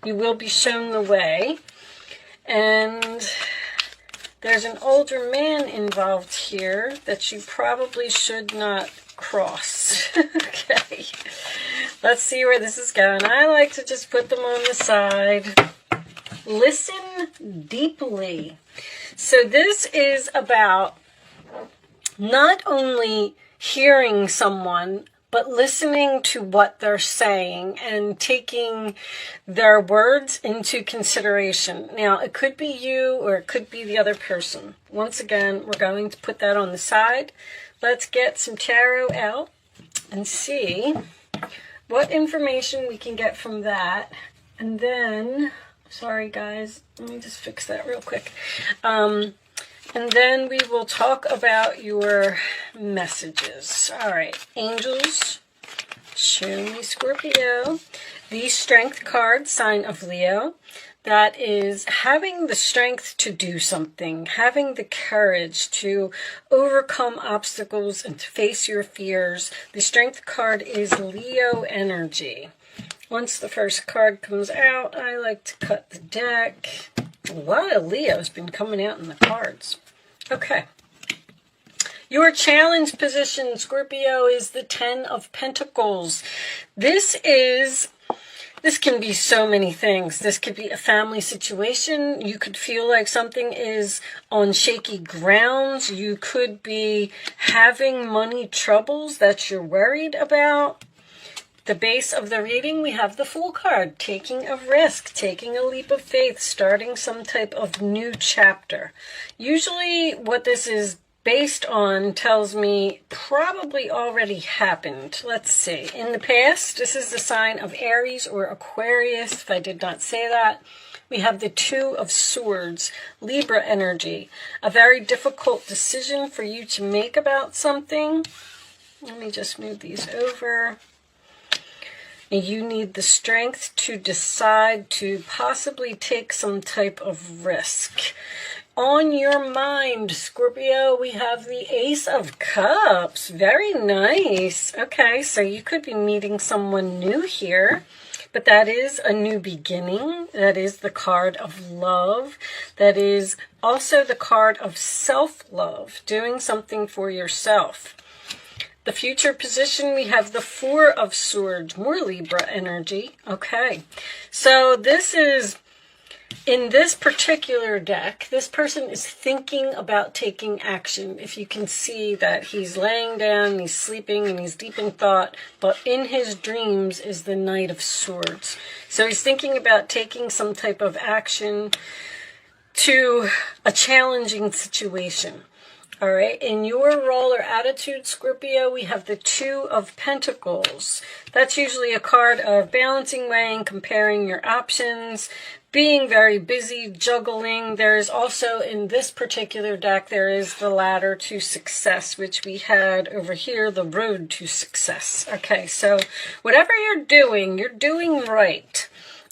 You will be shown the way. And there's an older man involved here that you probably should not cross. Okay. Let's see where this is going. I like to just put them on the side. Listen deeply. So this is about not only hearing someone, but listening to what they're saying and taking their words into consideration. Now, it could be you or it could be the other person. Once again, we're going to put that on the side. Let's get some tarot out and see what information we can get from that. And then, sorry guys, let me just fix that real quick. And then we will talk about your messages. All right, angels, show me Scorpio. The Strength card, sign of Leo. That is having the strength to do something, having the courage to overcome obstacles and to face your fears. The Strength card is Leo energy. Once the first card comes out, I like to cut the deck. A lot of Leo's been coming out in the cards. Okay. Your challenge position, Scorpio, is the 10 of Pentacles. This can be so many things. This could be a family situation. You could feel like something is on shaky grounds. You could be having money troubles that you're worried about. The base of the reading, we have the Fool card, taking a risk, taking a leap of faith, starting some type of new chapter. Usually what this is based on tells me probably already happened. Let's see. In the past, this is the sign of Aries or Aquarius, if I did not say that. We have the Two of Swords, Libra energy. A very difficult decision for you to make about something. Let me just move these over. You need the strength to decide to possibly take some type of risk. On your mind, Scorpio, we have the Ace of Cups. Very nice. Okay, so you could be meeting someone new here, but that is a new beginning. That is the card of love. That is also the card of self-love, doing something for yourself. The future position, we have the Four of Swords, more Libra energy. Okay, so this is, in this particular deck, this person is thinking about taking action. If you can see that he's laying down, he's sleeping, and he's deep in thought, but in his dreams is the Knight of Swords. So he's thinking about taking some type of action to a challenging situation. All right, in your role or attitude, Scorpio, we have the Two of Pentacles. That's usually a card of balancing, weighing, comparing your options, being very busy, juggling. There's also, in this particular deck, there is the Ladder to Success, which we had over here, the Road to Success. Okay, so whatever you're doing right.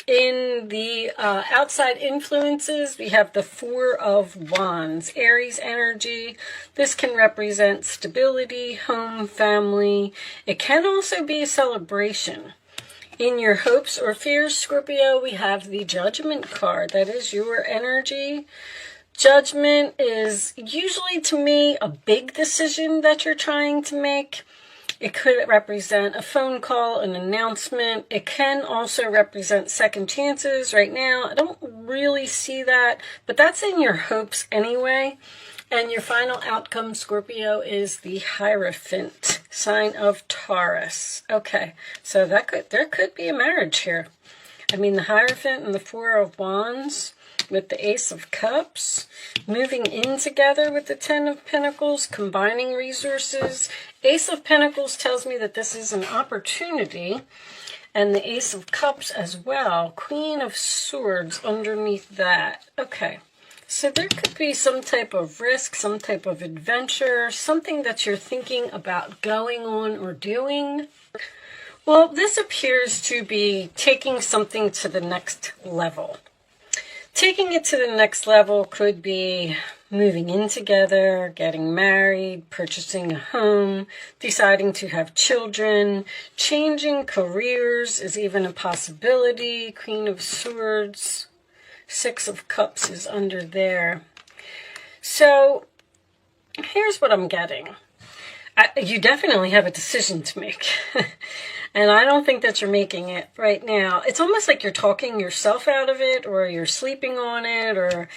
In the outside influences, we have the Four of Wands, Aries energy. This can represent stability, home, family. It can also be a celebration. In your hopes or fears, Scorpio, we have the Judgment card. That is your energy. Judgment is usually, to me, a big decision that you're trying to make. It could represent a phone call, an announcement. It can also represent second chances. Right now, I don't really see that, but that's in your hopes anyway. And your final outcome, Scorpio, is the Hierophant, sign of Taurus. Okay, so there could be a marriage here. I mean, the Hierophant and the Four of Wands with the Ace of Cups, moving in together with the Ten of Pentacles, combining resources. Ace of Pentacles tells me that this is an opportunity, and the Ace of Cups as well. Queen of Swords underneath that. Okay, so there could be some type of risk, some type of adventure, something that you're thinking about going on or doing. Well, this appears to be taking something to the next level. Taking it to the next level could be moving in together, getting married, purchasing a home, deciding to have children, changing careers is even a possibility. Queen of Swords, Six of Cups is under there. So here's what I'm getting. You definitely have a decision to make. And I don't think that you're making it right now. It's almost like you're talking yourself out of it, or you're sleeping on it, or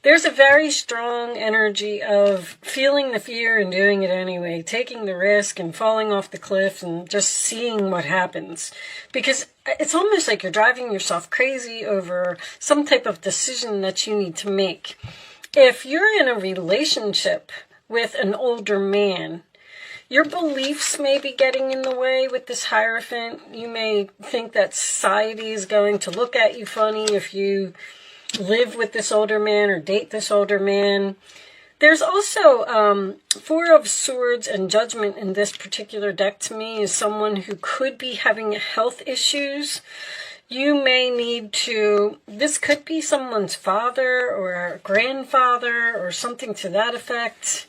there's a very strong energy of feeling the fear and doing it anyway, taking the risk and falling off the cliff and just seeing what happens. Because it's almost like you're driving yourself crazy over some type of decision that you need to make. If you're in a relationship with an older man, your beliefs may be getting in the way with this Hierophant. You may think that society is going to look at you funny if you live with this older man or date this older man. There's also Four of Swords and Judgment in this particular deck to me is someone who could be having health issues. You may need to, this could be someone's father or grandfather or something to that effect.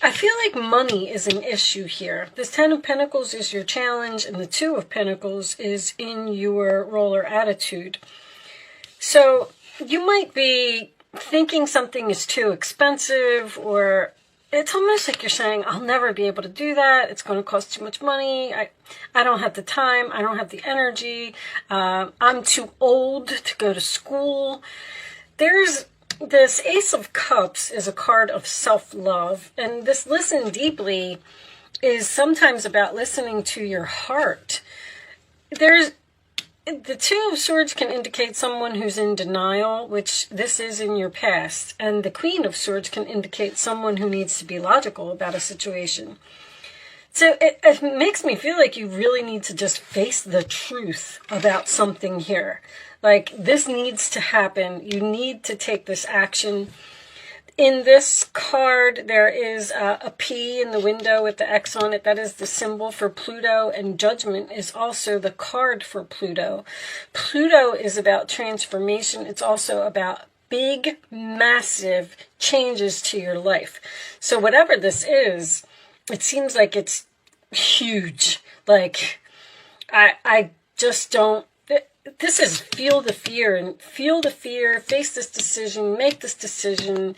I feel like money is an issue here. This Ten of Pentacles is your challenge, and the Two of Pentacles is in your roller attitude. So you might be thinking something is too expensive, or it's almost like you're saying, I'll never be able to do that. It's going to cost too much money. I don't have the time. I don't have the energy. I'm too old to go to school. This Ace of Cups is a card of self-love, and this listen deeply is sometimes about listening to your heart. The Two of Swords can indicate someone who's in denial, which this is in your past, and the Queen of Swords can indicate someone who needs to be logical about a situation. So it makes me feel like you really need to just face the truth about something here. Like, this needs to happen. You need to take this action. In this card, there is a P in the window with the X on it. That is the symbol for Pluto, and Judgment is also the card for Pluto. Pluto is about transformation. It's also about big, massive changes to your life. So whatever this is, it seems like it's huge. Like, I just don't. This is feel the fear, and feel the fear, face this decision, make this decision.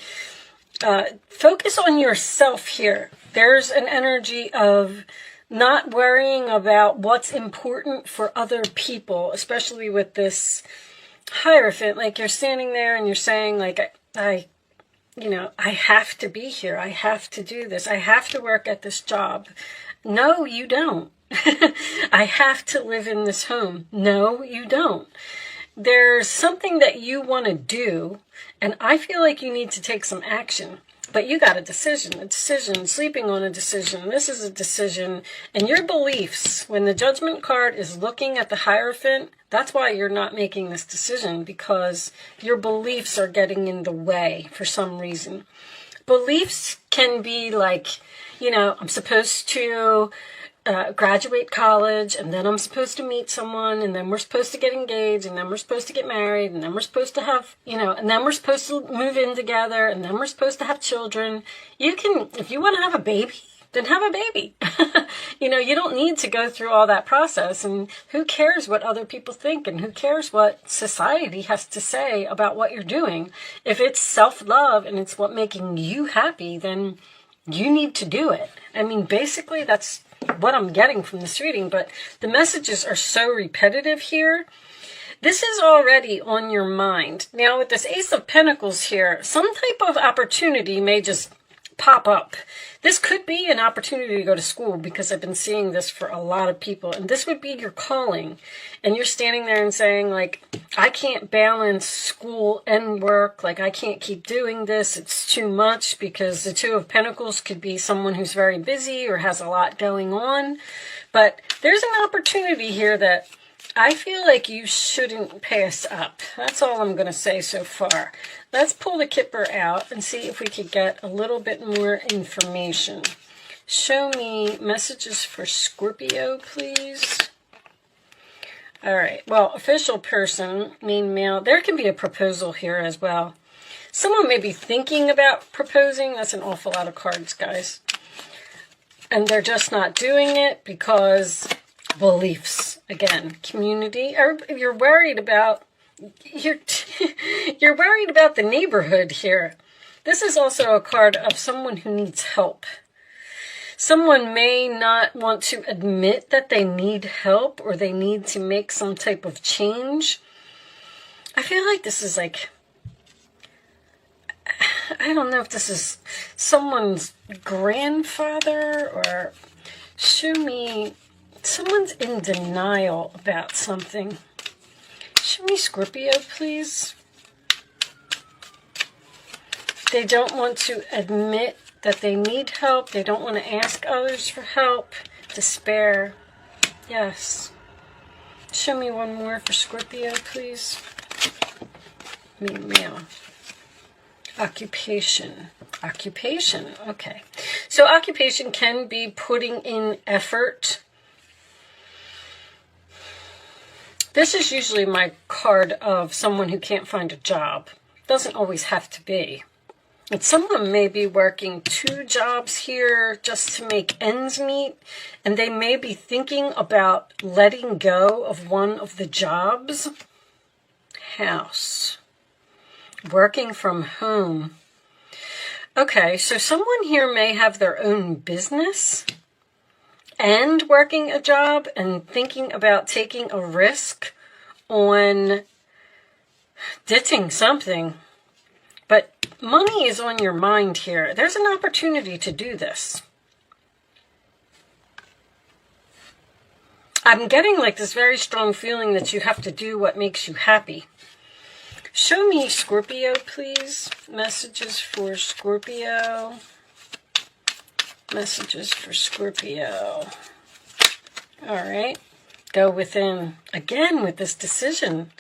Focus on yourself here. There's an energy of not worrying about what's important for other people, especially with this Hierophant. Like, you're standing there and you're saying, like, I have to be here. I have to do this. I have to work at this job. No, you don't. I have to live in this home. No, you don't. There's something that you want to do, and I feel like you need to take some action. But you got a decision, sleeping on a decision. This is a decision. And your beliefs, when the Judgment card is looking at the Hierophant, that's why you're not making this decision, because your beliefs are getting in the way for some reason. Beliefs can be like, I'm supposed to graduate college, and then I'm supposed to meet someone, and then we're supposed to get engaged, and then we're supposed to get married, and then we're supposed to have, and then we're supposed to move in together, and then we're supposed to have children. You can, if you want to have a baby, then have a baby. You don't need to go through all that process, and who cares what other people think, and who cares what society has to say about what you're doing. If it's self-love and it's what making you happy, then you need to do it. I mean, basically that's what I'm getting from this reading, but the messages are so repetitive here. This is already on your mind. Now, with this Ace of Pentacles here, some type of opportunity may just pop up. This could be an opportunity to go to school, because I've been seeing this for a lot of people, and this would be your calling. And you're standing there and saying, like, I can't balance school and work. Like, I can't keep doing this. It's too much, because the Two of Pentacles could be someone who's very busy or has a lot going on. But there's an opportunity here that I feel like you shouldn't pass up. That's all I'm going to say so far. Let's pull the Kipper out and see if we could get a little bit more information. Show me messages for Scorpio, please. All right. Well, official person, main male. There can be a proposal here as well. Someone may be thinking about proposing. That's an awful lot of cards, guys. And they're just not doing it because beliefs. Again, community. You're worried about you're worried about the neighborhood here. This is also a card of someone who needs help. Someone may not want to admit that they need help or they need to make some type of change. I feel like this is like, I don't know if this is someone's grandfather or show me, someone's in denial about something. Show me Scorpio, please. They don't want to admit that they need help. They don't want to ask others for help. Despair. Yes. Show me one more for Scorpio, please. Meow. Occupation. Occupation. Okay. So occupation can be putting in effort. This is usually my card of someone who can't find a job. Doesn't always have to be. And someone may be working 2 jobs here just to make ends meet, and they may be thinking about letting go of one of the jobs. House. Working from home. Okay, so someone here may have their own business and working a job and thinking about taking a risk on ditching something. But money is on your mind here. There's an opportunity to do this. I'm getting like this very strong feeling that you have to do what makes you happy. Show me Scorpio, please. Messages for Scorpio. Messages for Scorpio. All right. Go within. Again, with this decision.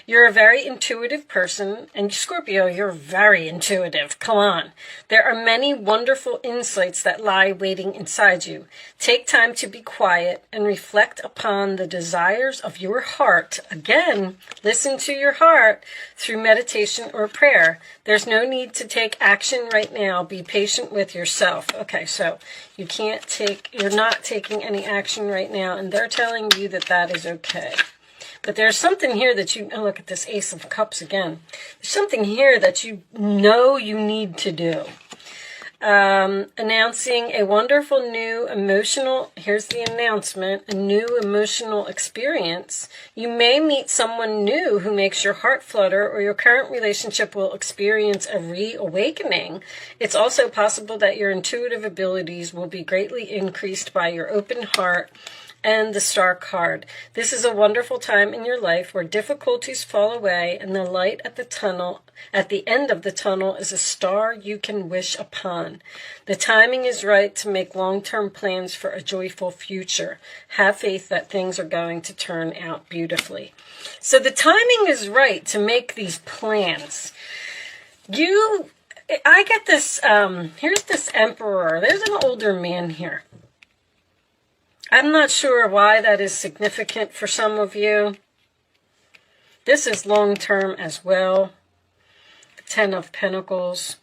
You're a very intuitive person, and Scorpio, you're very intuitive. Come on. There are many wonderful insights that lie waiting inside you. Take time to be quiet and reflect upon the desires of your heart. Again, listen to your heart through meditation or prayer. There's no need to take action right now. Be patient with yourself. Okay, so you're not taking any action right now, and they're telling you that that is okay. But there's something here that look at this Ace of Cups again. There's something here that you know you need to do. Announcing a wonderful new here's the announcement, a new emotional experience. You may meet someone new who makes your heart flutter, or your current relationship will experience a reawakening. It's also possible that your intuitive abilities will be greatly increased by your open heart and the Star card. This is a wonderful time in your life where difficulties fall away and the light at the end of the tunnel is a star you can wish upon. The timing is right to make long-term plans for a joyful future. Have faith that things are going to turn out beautifully. So the timing is right to make these plans. I get this, here's this Emperor. There's an older man here. I'm not sure why that is significant for some of you. This is long-term as well. The 10 of Pentacles.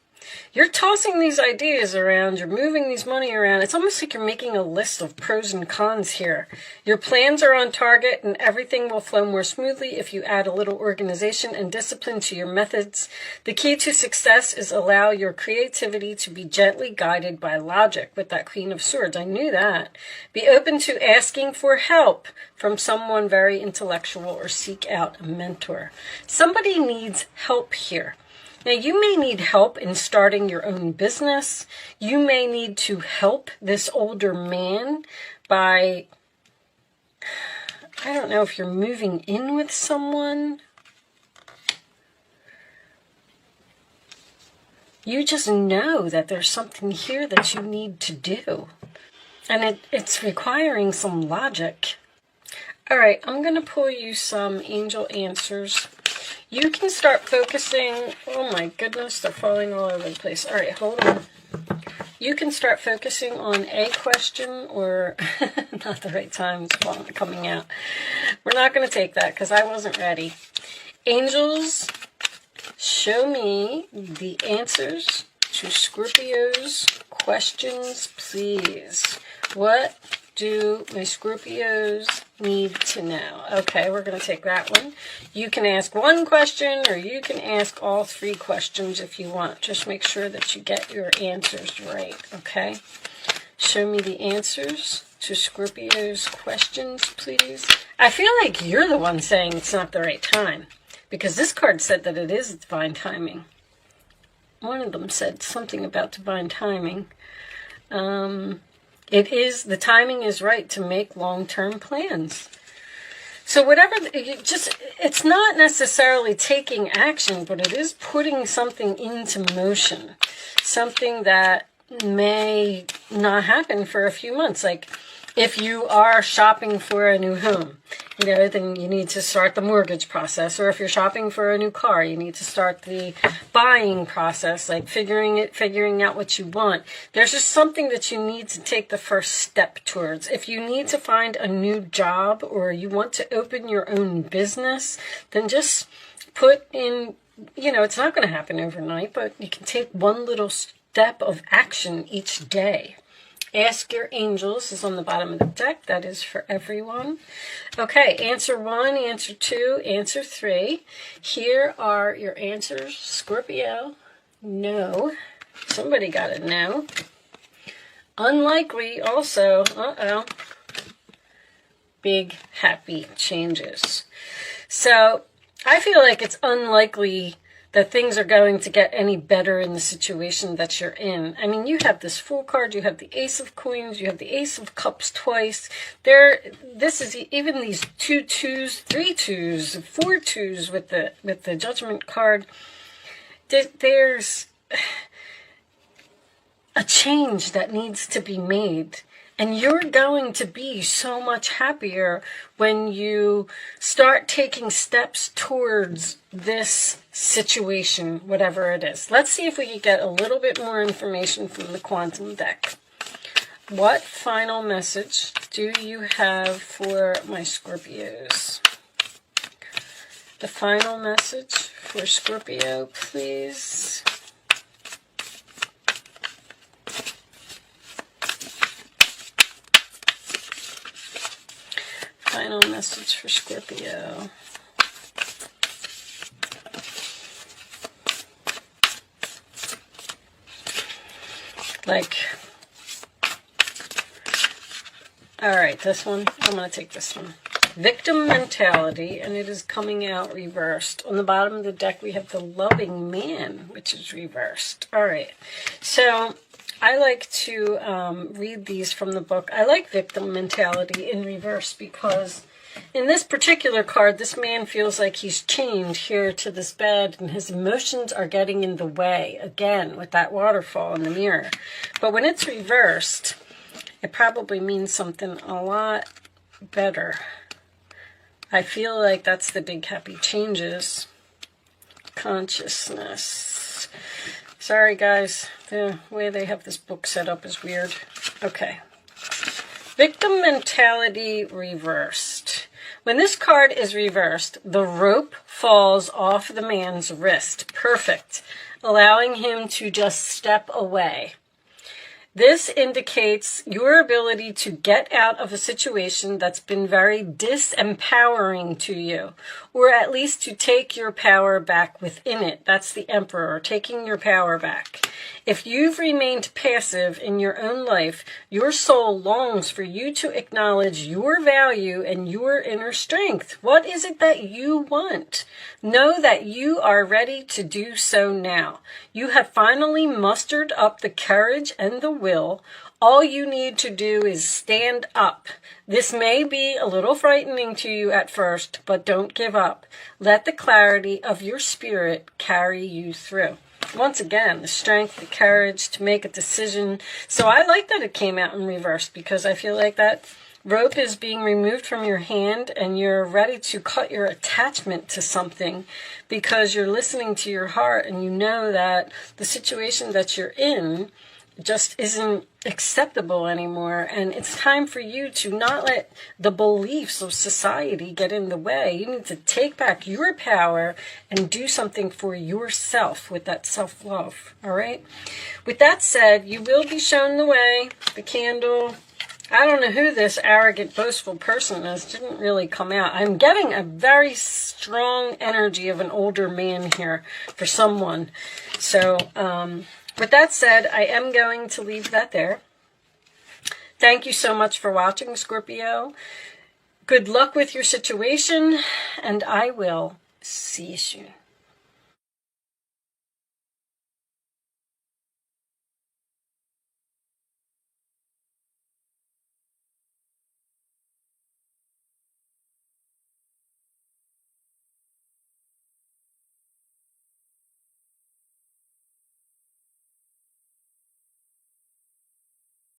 You're tossing these ideas around. You're moving these money around. It's almost like you're making a list of pros and cons here. Your plans are on target and everything will flow more smoothly if you add a little organization and discipline to your methods. The key to success is allow your creativity to be gently guided by logic with that Queen of Swords. I knew that. Be open to asking for help from someone very intellectual or seek out a mentor. Somebody needs help here. Now, you may need help in starting your own business. You may need to help this older man by, I don't know if you're moving in with someone. You just know that there's something here that you need to do. And it's requiring some logic. All right, I'm going to pull you some angel answers. You can start focusing. Oh my goodness, they're falling all over the place. All right, hold on. You can start focusing on a question or not the right time. It's coming out. We're not going to take that because I wasn't ready. Angels, Show me the answers to Scorpio's questions, please. What do my Scorpios need to know? Okay, we're going to take that one. You can ask one question or you can ask all 3 questions if you want. Just make sure that you get your answers right, okay? Show me the answers to Scorpio's questions, please. I feel like you're the one saying it's not the right time, because this card said that it is divine timing. One of them said something about divine timing. It is, the timing is right to make long-term plans. So whatever, it's not necessarily taking action, but it is putting something into motion. Something that may not happen for a few months. Like if you are shopping for a new home, then you need to start the mortgage process. Or if you're shopping for a new car, you need to start the buying process, like figuring out what you want. There's just something that you need to take the first step towards. If you need to find a new job or you want to open your own business, then just put in, it's not going to happen overnight, but you can take one little step of action each day. Ask your angels is on the bottom of the deck. That is for everyone. Okay, answer 1, answer 2, answer 3. Here are your answers. Scorpio, no. Somebody got a no. Unlikely also. Uh-oh. Big happy changes. So I feel like it's unlikely that things are going to get any better in the situation that you're in. I mean, you have this Fool card, you have the Ace of Coins, you have the Ace of Cups twice. This is even these 2 2s, 3 2s, 4 2s with the Judgment card. There's a change that needs to be made. And you're going to be so much happier when you start taking steps towards this situation, whatever it is. Let's see if we can get a little bit more information from the Quantum deck. What final message do you have for my Scorpios? The final message for Scorpio, please. Final message for Scorpio. All right, this one, I'm going to take this one. Victim mentality, and it is coming out reversed. On the bottom of the deck, we have the Loving Man, which is reversed. All right, so I like to read these from the book. I like victim mentality in reverse because in this particular card, this man feels like he's chained here to this bed and his emotions are getting in the way, again, with that waterfall in the mirror. But when it's reversed, it probably means something a lot better. I feel like that's the big happy changes. Consciousness. Sorry, guys. The way they have this book set up is weird. Okay. Victim mentality reversed. When this card is reversed, the rope falls off the man's wrist. Perfect. Allowing him to just step away. This indicates your ability to get out of a situation that's been very disempowering to you, or at least to take your power back within it. That's the Emperor, taking your power back. If you've remained passive in your own life, your soul longs for you to acknowledge your value and your inner strength. What is it that you want? Know that you are ready to do so now. You have finally mustered up the courage and the will. All you need to do is stand up. This may be a little frightening to you at first, but don't give up. Let the clarity of your spirit carry you through. Once again, the strength, the courage to make a decision. So I like that it came out in reverse because I feel like that rope is being removed from your hand and you're ready to cut your attachment to something because you're listening to your heart and you know that the situation that you're in just isn't acceptable anymore, and it's time for you to not let the beliefs of society get in the way. You need to take back your power and do something for yourself with that self-love. All right, with that said, you will be shown the way. The candle, I don't know who this arrogant, boastful person is. Didn't really come out. I'm getting a very strong energy of an older man here for someone. So with that said, I am going to leave that there. Thank you so much for watching, Scorpio. Good luck with your situation, and I will see you soon.